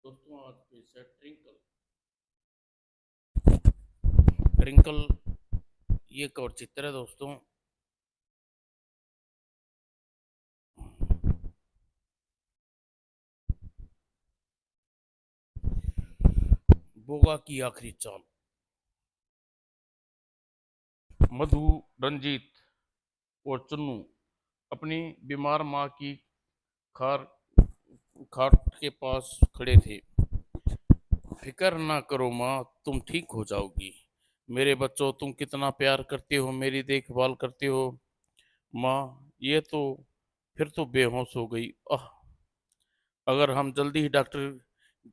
दोस्तों आज क्विज है ट्विंकल। ट्विंकल ये एक और चित्र है दोस्तों। बोगा की आखिरी चाल। मधु, रंजीत और चन्नू अपनी बीमार माँ की खार खाट के पास खड़े थे। फिक्र ना करो माँ, तुम ठीक हो जाओगी। मेरे बच्चों, तुम कितना प्यार करते हो, मेरी देखभाल करते हो। माँ, ये तो फिर तो बेहोश हो गई। आह, अगर हम जल्दी ही डॉक्टर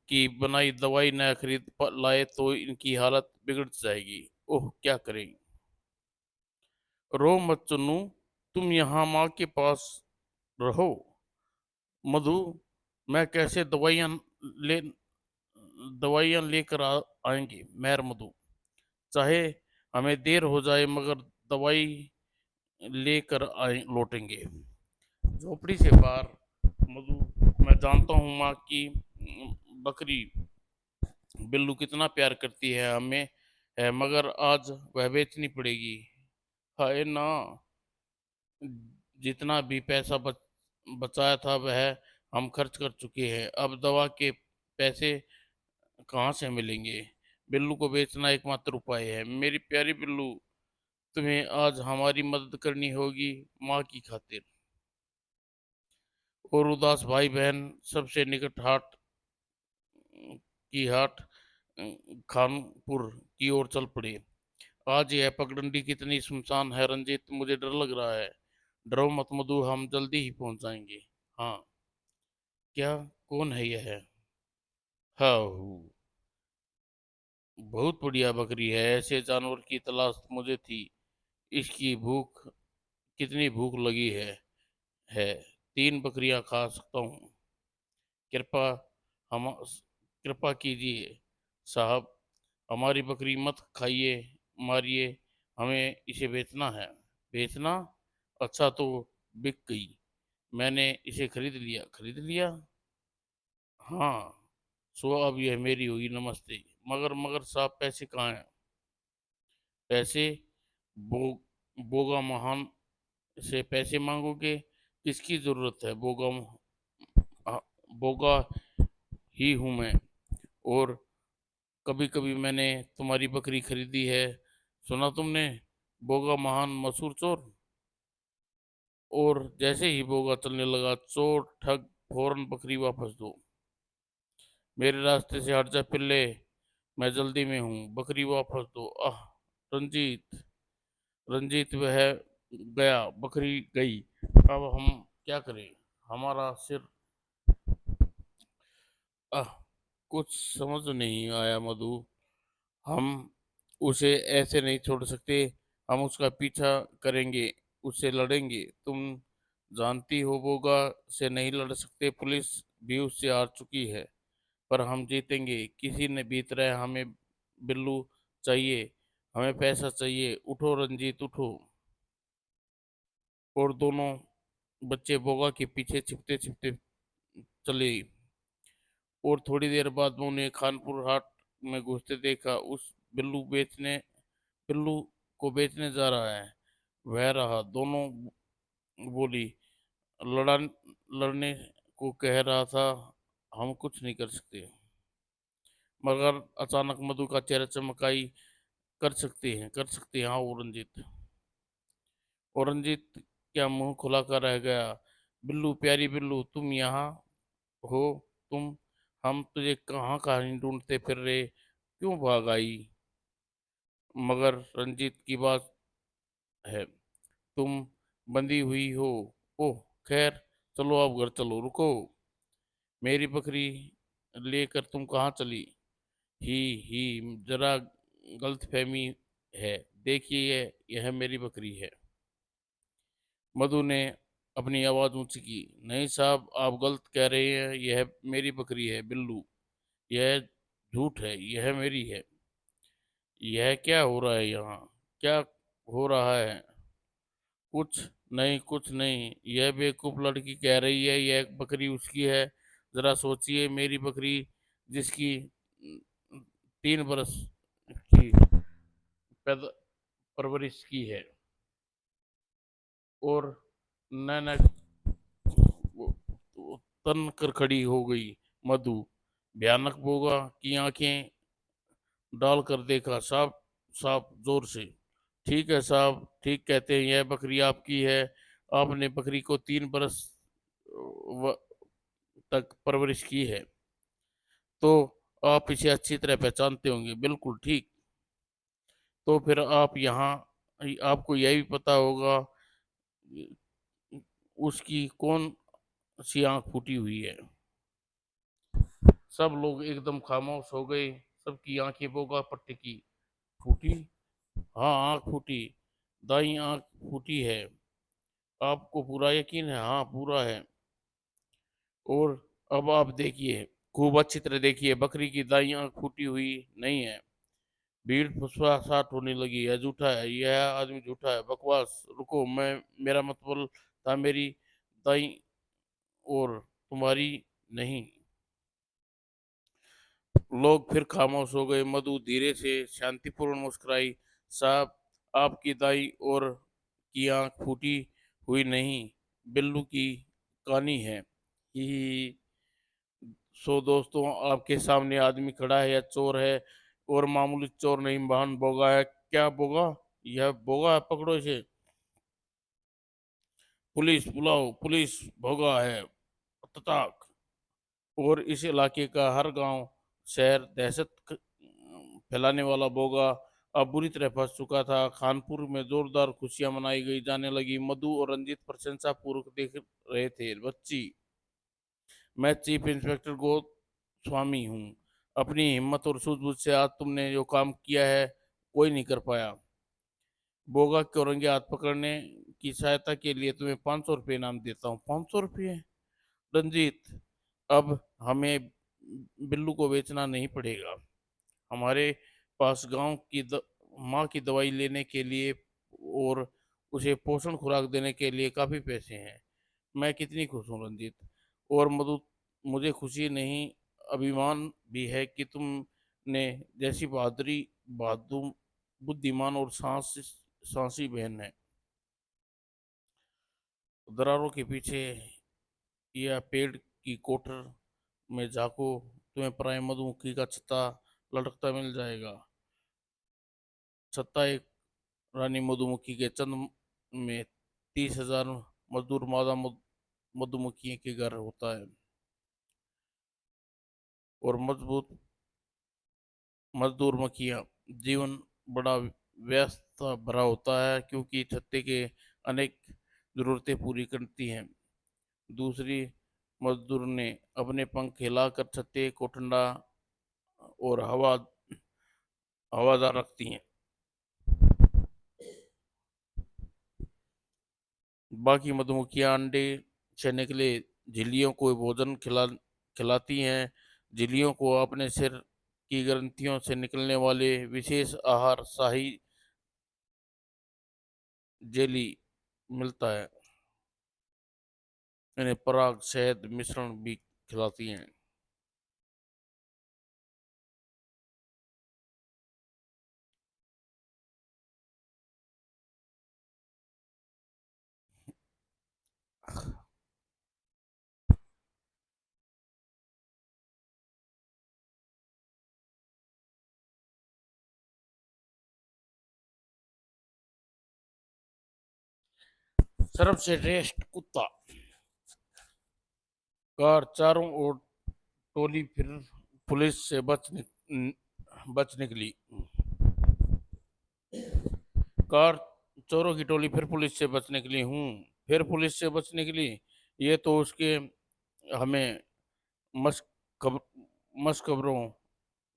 की बनाई दवाई न खरीद लाए तो इनकी हालत बिगड़ जाएगी। ओह, क्या करें। रो मत चुन्नू, तुम यहाँ माँ के पास रहो। मधु, मैं कैसे ले दवाइयाँ लेकर आएंगे। मेहर मधु, चाहे हमें देर हो जाए मगर दवाई लेकर आए लौटेंगे। झोपड़ी से बाहर मधु, मैं जानता हूँ माँ की बकरी बिल्लू कितना प्यार करती है हमें, है मगर आज वह बेचनी पड़ेगी। हाय ना, जितना भी पैसा बचाया था वह हम खर्च कर चुके हैं। अब दवा के पैसे कहाँ से मिलेंगे। बिल्लू को बेचना एकमात्र उपाय है। मेरी प्यारी बिल्लू, तुम्हें आज हमारी मदद करनी होगी माँ की खातिर। और उदास भाई बहन सबसे निकट हाट खानपुर की ओर चल पड़े। आज यह पगडंडी कितनी सुनसान है रंजीत, मुझे डर लग रहा है। डरो मत मधु, हम जल्दी ही पहुंच जाएंगे। हाँ, क्या, कौन है यह। हाँ, बहुत बढ़िया बकरी है, ऐसे जानवर की तलाश मुझे थी। इसकी भूख, कितनी भूख लगी है 3 बकरियां खा सकता हूँ। कृपा हम कृपा कीजिए साहब, हमारी बकरी मत खाइए, मारिए। हमें इसे बेचना है। बेचना? अच्छा तो बिक गई। मैंने इसे खरीद लिया। हाँ, सो अब यह मेरी हुई। नमस्ते। मगर मगर साहब, पैसे कहाँ हैं। पैसे? बो बोगा महान से पैसे मांगोगे? किसकी जरूरत है। आ, बोगा ही हूँ मैं। और कभी कभी मैंने तुम्हारी बकरी खरीदी है। सुना तुमने, बोगा महान मशहूर चोर। और जैसे ही बोगा चलने लगा, चोर ठग, फौरन बकरी वापस दो। मेरे रास्ते से हट जा पिल्ले, मैं जल्दी में हूँ, बकरी वापस दो। आह, रंजीत, रंजीत वह गया, बकरी गई। अब हम क्या करें। हमारा सिर। आह, कुछ समझ नहीं आया मधु। हम उसे ऐसे नहीं छोड़ सकते। हम उसका पीछा करेंगे, उससे लड़ेंगे। तुम जानती हो बोगा से नहीं लड़ सकते, पुलिस भी उससे हार चुकी है। पर हम जीतेंगे किसी ने भी तरह। हमें बिल्लू चाहिए, हमें पैसा चाहिए। उठो रंजीत, उठो। और दोनों बच्चे बोगा के पीछे छिपते छिपते चले। और थोड़ी देर बाद उन्हें खानपुर हाट में घुसते देखा। उस बिल्लू को बेचने जा रहा है। वह रहा। दोनों बोली, लड़ा लड़ने को कह रहा था। हम कुछ नहीं कर सकते। मगर अचानक मधु का चेहरा चमकाई। कर सकते हैं हाँ औरंजीत। औरंजीत क्या मुंह खुला कर रह गया। बिल्लू, प्यारी बिल्लू, तुम यहाँ हो। तुम, हम तुझे कहाँ कहाँ ढूंढते फिर रहे, क्यों भाग आई। मगर रंजीत की बात है, तुम बंधी हुई हो। ओह, खैर, चलो अब घर चलो। रुको, मेरी बकरी लेकर तुम कहाँ चली। ही ही जरा गलतफहमी है। देखिए, यह मेरी बकरी है। मधु ने अपनी आवाज ऊंची की। नहीं साहब, आप गलत कह रहे हैं, यह मेरी बकरी है बिल्लू। यह झूठ है, यह मेरी है। यह क्या हो रहा है यहाँ, क्या हो रहा है। कुछ नहीं, कुछ नहीं, यह बेवकूफ लड़की कह रही है यह बकरी उसकी है। जरा सोचिए, मेरी बकरी जिसकी 3 बरस की पैदा परवरिश की है, और नैना तन कर खड़ी हो गई। मधु भयानक बोगा की आंखें डालकर देखा, साफ साफ जोर से। ठीक है साहब, ठीक कहते हैं, यह बकरी आपकी है। आपने बकरी को 3 बरस व- तक परवरिश की है, तो आप इसे अच्छी तरह पहचानते होंगे। बिल्कुल ठीक। तो फिर आप यहाँ, आपको यह भी पता होगा उसकी कौन सी आंख फूटी हुई है। सब लोग एकदम खामोश हो गए। सबकी आंखें बोगा पर टिकी। फूटी? हाँ, आंख फूटी। दाई आंख फूटी है। आपको पूरा यकीन है? हाँ, पूरा है। और अब आप देखिए, खूब अच्छी तरह देखिए, बकरी की दाई आंख फूटी हुई नहीं है। भीड़ फुसफासाहट होने लगी। यह झूठा है, यह आदमी झूठा है, बकवास। रुको, मैं मेरा मतलब था मेरी दाई और तुम्हारी नहीं। लोग फिर खामोश हो गए। मधु धीरे से शांतिपूर्ण मुस्कुराई। साहब, आपकी दाई और की आंख फूटी हुई नहीं, बिल्लू की कहानी है। ही। सो दोस्तों, आपके सामने आदमी खड़ा है, या चोर है, और मामूली चोर नहीं, महान बोगा है। क्या बोगा? यह बोगा है, पकड़ो इसे। पुलिस बुलाओ, पुलिस भोगा है। तताक। और इस इलाके का हर गांव, शहर फैलाने वाला बोगा अब बुरी तरह फंस चुका था। खानपुर में जोरदार खुशियां मनाई गई जाने लगी। मधु और रंजीत प्रशंसा पूर्वक देख रहे थे। बच्ची, मैं चीफ इंस्पेक्टर गोस्वामी हूँ। अपनी हिम्मत और सूझबूझ से आज तुमने जो काम किया है, कोई नहीं कर पाया। बोगा के औरंगे हाथ पकड़ने की सहायता के लिए तुम्हें 500 रुपये इनाम देता हूँ। 500 रुपये? रंजीत, अब हमें बिल्लू को बेचना नहीं पड़ेगा। हमारे पास गांव की माँ की दवाई लेने के लिए और उसे पोषण खुराक देने के लिए काफ़ी पैसे हैं। मैं कितनी खुश हूँ रंजीत। और मधु, मुझे खुशी नहीं, अभिमान भी है कि तुमने जैसी बहादुर, बुद्धिमान और साहसी बहन है। दरारों के पीछे या पेड़ की कोठर में झांको, तुम्हें पराई मधुमक्खी का छत्ता लटकता मिल जाएगा। छत्ता एक रानी मधुमक्खी के चंद में 30,000 मजदूर मादा मधुमक्खियों के घर होता है। और मजबूत मजदूर मक्खियाँ जीवन बड़ा व्यस्त भरा होता है, क्योंकि छत्ते के अनेक जरूरतें पूरी करती हैं। दूसरी मजदूर ने अपने पंख हिलाकर छत्ते को ठंडा और हवादार रखती हैं। बाकी मधुमक्खियां अंडे से निकले झिल्लियों को भोजन खिलाती हैं। झिल्लियों को अपने सिर की ग्रंथियों से निकलने वाले विशेष आहार, शाही जेली मिलता है। इन्हें पराग शहद मिश्रण भी खिलाती हैं। सबसे श्रेष्ठ कुत्ता। कार चारों ओर टोली फिर पुलिस से बच निकली। कार चोरों की टोली फिर पुलिस से बच निकली हूँ। फिर पुलिस से बच निकली। ये तो उसके हमें मश खब मशखबरों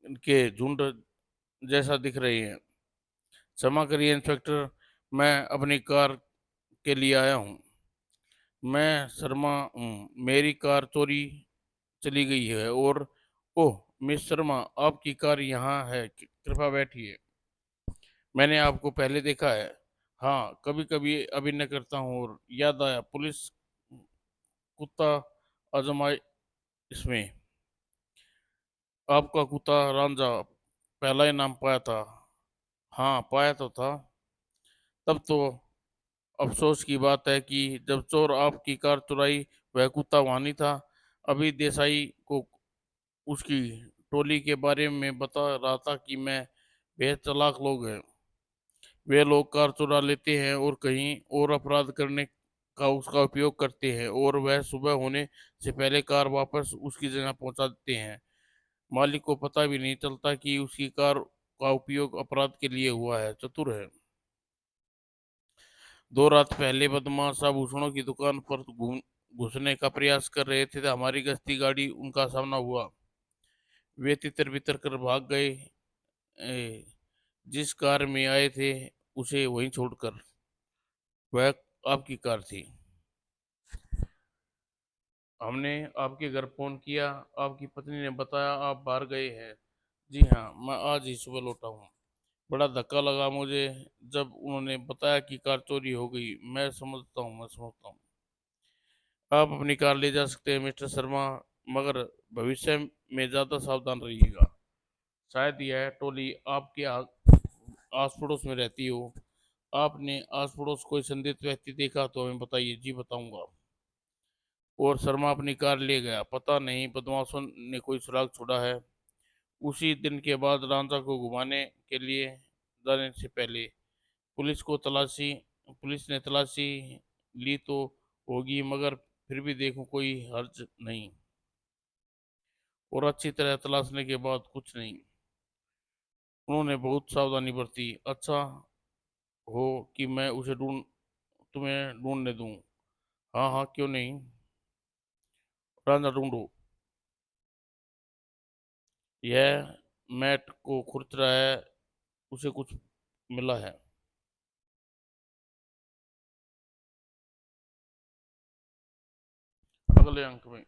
के झुंड जैसा दिख रही है। क्षमा करिए इंस्पेक्टर, मैं अपनी कार के लिए आया हूँ। मैं शर्मा हूँ, मेरी कार चोरी चली गई है। और ओह मिस शर्मा, आपकी कार यहाँ है, कृपया बैठिए। मैंने आपको पहले देखा है। हाँ, कभी कभी अभिनय करता हूँ। और याद आया, पुलिस कुत्ता आजमा इसमें। आपका कुत्ता रांझा पहला इनाम पाया था। हाँ, पाया तो था। तब तो अफसोस की बात है कि जब चोर आपकी कार चुराई वह कुत्ता वहां नहीं था। अभी देसाई को उसकी टोली के बारे में बता रहा था कि मैं बेहद चालाक लोग हैं। वे लोग कार चुरा लेते हैं और कहीं और अपराध करने का उसका उपयोग करते हैं और वह सुबह होने से पहले कार वापस उसकी जगह पहुंचा देते हैं। मालिक को पता भी नहीं चलता कि उसकी कार का उपयोग अपराध के लिए हुआ है। चतुर है। 2 रात पहले बदमाश आभूषणों की दुकान पर घुसने का प्रयास कर रहे थे तो हमारी गश्ती गाड़ी उनका सामना हुआ। वे तितर बितर कर भाग गए। ए, जिस कार में आए थे उसे वहीं छोड़कर। वह आपकी कार थी। हमने आपके घर फोन किया। आपकी पत्नी ने बताया आप बाहर गए हैं। जी हाँ, मैं आज ही सुबह लौटा हूँ। बड़ा धक्का लगा मुझे जब उन्होंने बताया कि कार चोरी हो गई। मैं समझता हूँ। आप अपनी कार ले जा सकते हैं मिस्टर शर्मा, मगर भविष्य में ज़्यादा सावधान रहिएगा। शायद यह टोली आपके आस पड़ोस में रहती हो। आपने आस पड़ोस कोई संदिग्ध व्यक्ति देखा तो हमें बताइए। जी बताऊंगा। और शर्मा अपनी कार ले गया। पता नहीं बदमाशों ने कोई सुराग छोड़ा है। उसी दिन के बाद रांझा को घुमाने के लिए जाने से पहले पुलिस को तलाशी पुलिस ने तलाशी ली तो होगी, मगर फिर भी देखो कोई हर्ज नहीं। और अच्छी तरह तलाशने के बाद कुछ नहीं। उन्होंने बहुत सावधानी बरती। अच्छा हो कि मैं उसे तुम्हें ढूंढने दूं। हाँ हाँ, क्यों नहीं। रांझा ढूंढो। यह मैट को खुरच रहा है। उसे कुछ मिला है। अगले अंक में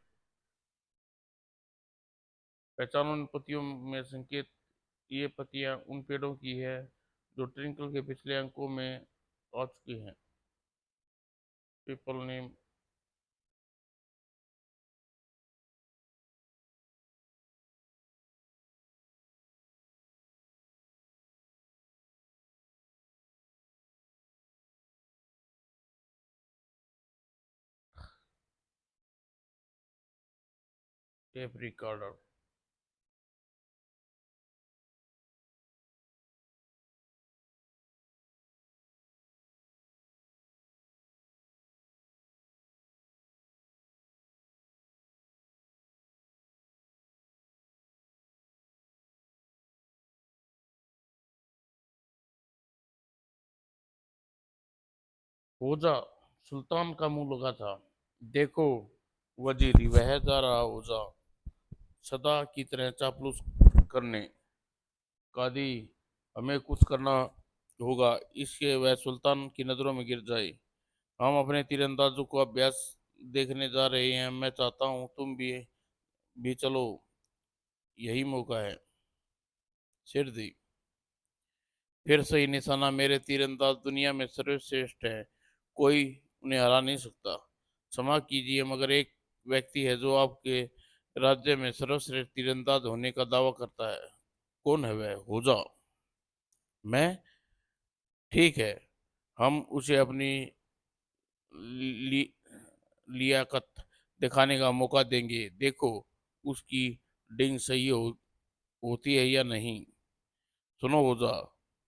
पहचानो इन पत्तियों में संकेत। ये पत्तियां उन पेड़ों की है जो ट्विंकल के पिछले अंकों में आ चुकी हैं। People name. Tape recorder. ओजा सुल्तान का मुंह लगा था। देखो वजीरी, वह जा रहा ओजा सदा की तरह चापलूस करने। कादी, हमें कुछ करना होगा इसके वह सुल्तान की नजरों में गिर जाए। हम अपने तीरंदाजों को अभ्यास देखने जा रहे हैं। मैं चाहता हूँ तुम भी चलो। यही मौका है। सिर दी। फिर सही निशाना। मेरे तीरंदाज दुनिया में सर्वश्रेष्ठ है। कोई उन्हें हरा नहीं सकता। क्षमा कीजिए, मगर एक व्यक्ति है जो आपके राज्य में सर्वश्रेष्ठ तीरंदाज होने का दावा करता है। कौन है वह? हो जाओ। मैं? ठीक है, हम उसे अपनी लि, लियाकत दिखाने का मौका देंगे। देखो उसकी डिंग सही होती है या नहीं। सुनो ओझा,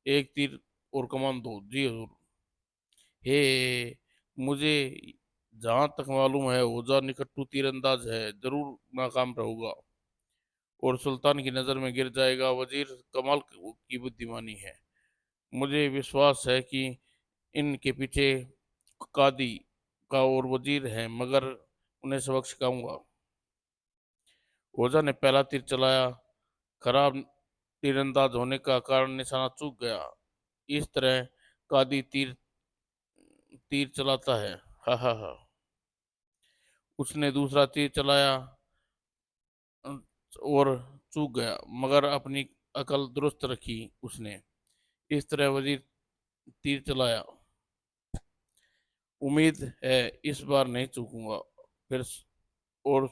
एक तीर और कमान दो। जी हजूर। हे, मुझे जहां तक मालूम है ओझा निकट्टू तीरंदाज है। जरूर नाकाम रहूंगा और सुल्तान की नजर में गिर जाएगा। वजीर कमाल की बुद्धिमानी है। मुझे विश्वास है कि इनके पीछे कादी का और वजीर है, मगर उन्हें सबक सिखाऊंगा। ओझा ने पहला तीर चलाया। खराब तीरंदाज होने का कारण निशाना चूक गया। इस तरह कादी तीर तीर चलाता है। हा हा हा। उसने दूसरा तीर चलाया और चूक गया, मगर अपनी अकल दुरुस्त रखी उसने। इस तरह वजीर तीर चलाया। उम्मीद है इस बार नहीं चूकूंगा। फिर और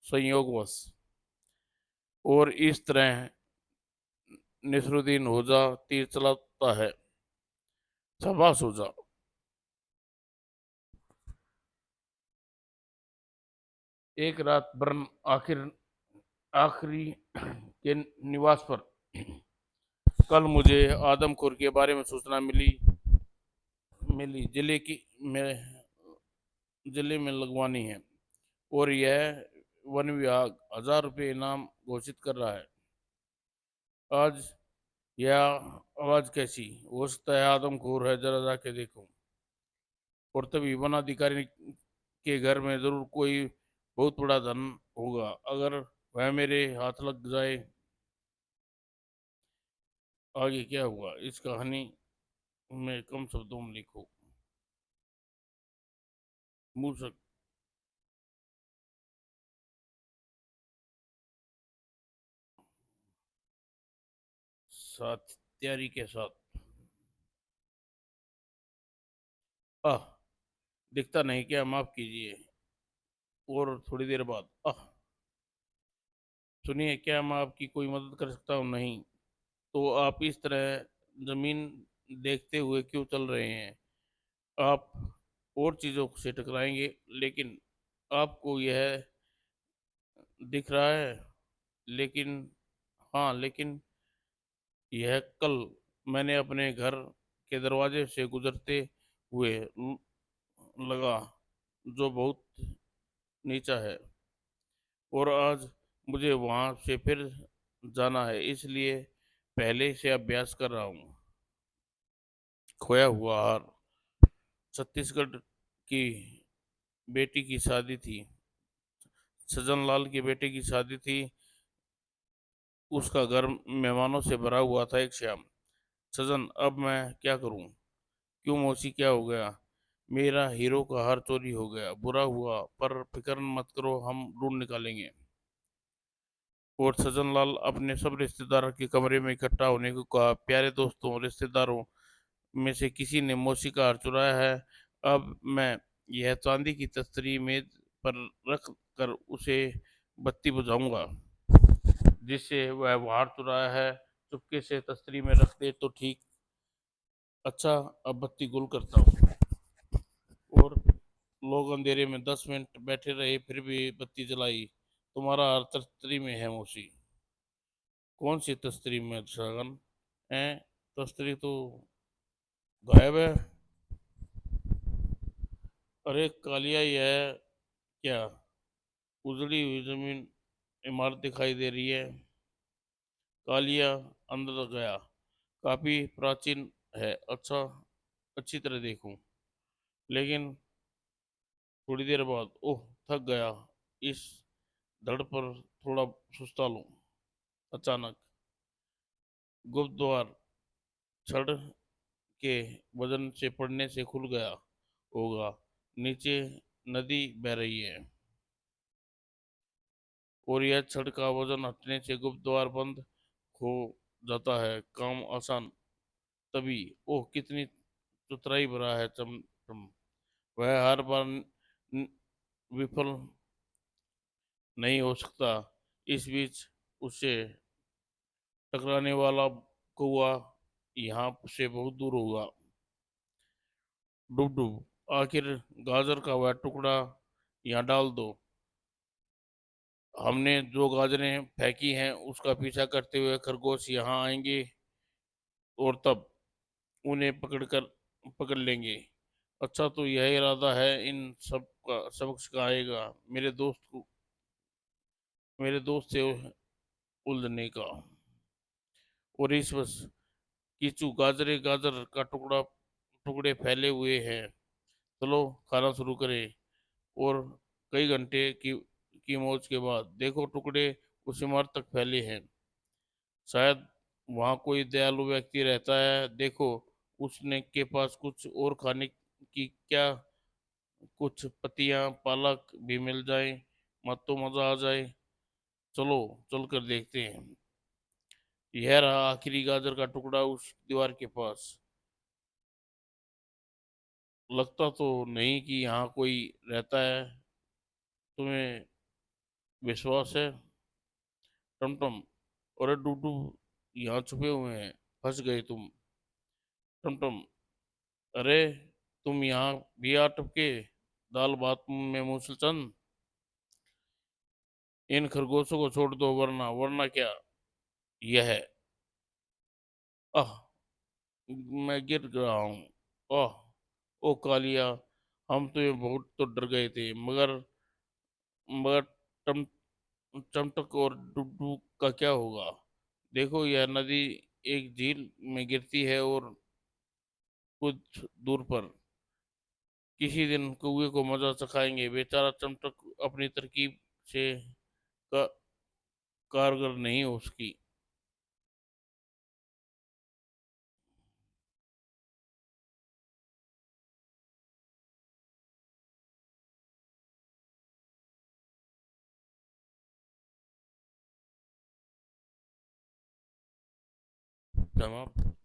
संयोगवश और इस तरह नसरुद्दीन होजा तीर चलाता है। शाबाश होजा। एक रात बर्न आखिर आखिरी के निवास पर। कल मुझे आदमखोर के बारे में सूचना मिली मिली जिले में लगवानी है, और यह वन विभाग 1,000 रुपये इनाम घोषित कर रहा है। आज यह आवाज कैसी? हो सकता है आदमखोर है, जरा जाके देखो। और तभी वन अधिकारी के घर में जरूर कोई बहुत बड़ा धन होगा। अगर वह मेरे हाथ लग जाए। आगे क्या हुआ इस कहानी में कम शब्दों में लिखो। मूसक साथ तैयारी के साथ। आह, दिखता नहीं क्या? माफ कीजिए। और थोड़ी देर बाद, आह, सुनिए, क्या मैं आपकी कोई मदद कर सकता हूँ? नहीं। तो आप इस तरह जमीन देखते हुए क्यों चल रहे हैं? आप और चीजों से टकराएंगे, लेकिन आपको यह दिख रहा है। लेकिन, हाँ, लेकिन यह कल मैंने अपने घर के दरवाजे से गुजरते हुए लगा, जो बहुत नीचा है। और आज मुझे वहां से फिर जाना है, इसलिए पहले से अभ्यास कर रहा हूँ। खोया हुआ हार। छत्तीसगढ़ की बेटी की शादी थी। सज्जन लाल की बेटी की शादी थी। उसका घर मेहमानों से भरा हुआ था एक शाम। सजन, अब मैं क्या करूं? क्यों मौसी, क्या हो गया? मेरा हीरो का हार चोरी हो गया। बुरा हुआ, पर फिक्र मत करो, हम ढूंढ निकालेंगे। और सज्जन लाल अपने सब रिश्तेदारों के कमरे में इकट्ठा होने को कहा। प्यारे दोस्तों, रिश्तेदारों में से किसी ने मौसी का हार चुराया है। अब मैं यह चांदी की तस्तरी मेज पर रख कर उसे बत्ती बुझाऊंगा, जिससे वह हार चुराया है चुपके से तस्तरी में रख दे तो ठीक। अच्छा, अब बत्ती गुल करता हूँ। और लोग अंधेरे में 10 मिनट बैठे रहे, फिर भी बत्ती जलाई। तुम्हारा हार तस्तरी में है मौसी। कौन सी तस्तरी में शगन? है, तस्तरी तो गायब है। अरे कालिया, यह क्या? उजड़ी हुई जमीन इमारत दिखाई दे रही है। कालिया अंदर गया। काफी प्राचीन है। अच्छा, अच्छी तरह देखूं। लेकिन थोड़ी देर बाद, ओह, थक गया। इस धड़ पर थोड़ा सुस्ता लूं। अचानक गुप्त द्वार छड़ के वजन से पड़ने से खुल गया होगा। नीचे नदी बह रही है, और यह छड़ का वजन हटने से गुप्त द्वार बंद हो जाता है। काम आसान। तभी, ओह, कितनी चतुराई भरा है चम। वह हर बार विफल नहीं हो सकता। इस बीच उससे टकराने वाला कौवा यहाँ से बहुत दूर होगा। डुब डुब, आखिर गाजर का वह टुकड़ा यहाँ डाल दो। हमने जो गाजरें फेंकी हैं उसका पीछा करते हुए खरगोश यहाँ आएंगे, और तब उन्हें पकड़ लेंगे। अच्छा, तो यह इरादा है इन सब का सबक सिखाएगा मेरे दोस्त से उलझने का। और इस बस कीचू, गाजरे गाजर का टुकड़े फैले हुए हैं। चलो, खाना शुरू करें। और कई घंटे की मौज के बाद देखो, टुकड़े उस इमारत तक फैले हैं। शायद वहाँ कोई दयालु व्यक्ति रहता है। देखो, उसने के पास कुछ और खाने की क्या? कुछ पत्तियां, पालक भी मिल जाए, मत तो मजा आ जाए। चलो, चल कर देखते हैं। यह रहा आखिरी गाजर का टुकड़ा उस दीवार के पास। लगता तो नहीं कि यहाँ कोई रहता है। तुम्हें विश्वास है? टमटम, अरे डूडू, यहाँ छुपे हुए हैं, फंस गए तुम। टमटम, अरे तुम यहाँ भी आ टपके, दाल भात में मूसल चंद। इन खरगोशों को छोड़ दो, वरना वरना क्या। यह, आह, मैं गिर रहा हूँ। आह, ओ कालिया, हम तो ये बहुत तो डर गए थे, मगर मगर टम चमटक और डुड्डू का क्या होगा। देखो, यह नदी एक झील में गिरती है, और कुछ दूर पर किसी दिन कौवे को मजा चखाएंगे। बेचारा चमटक अपनी तरकीब से का, कारगर नहीं हो उसकी। समाप्त।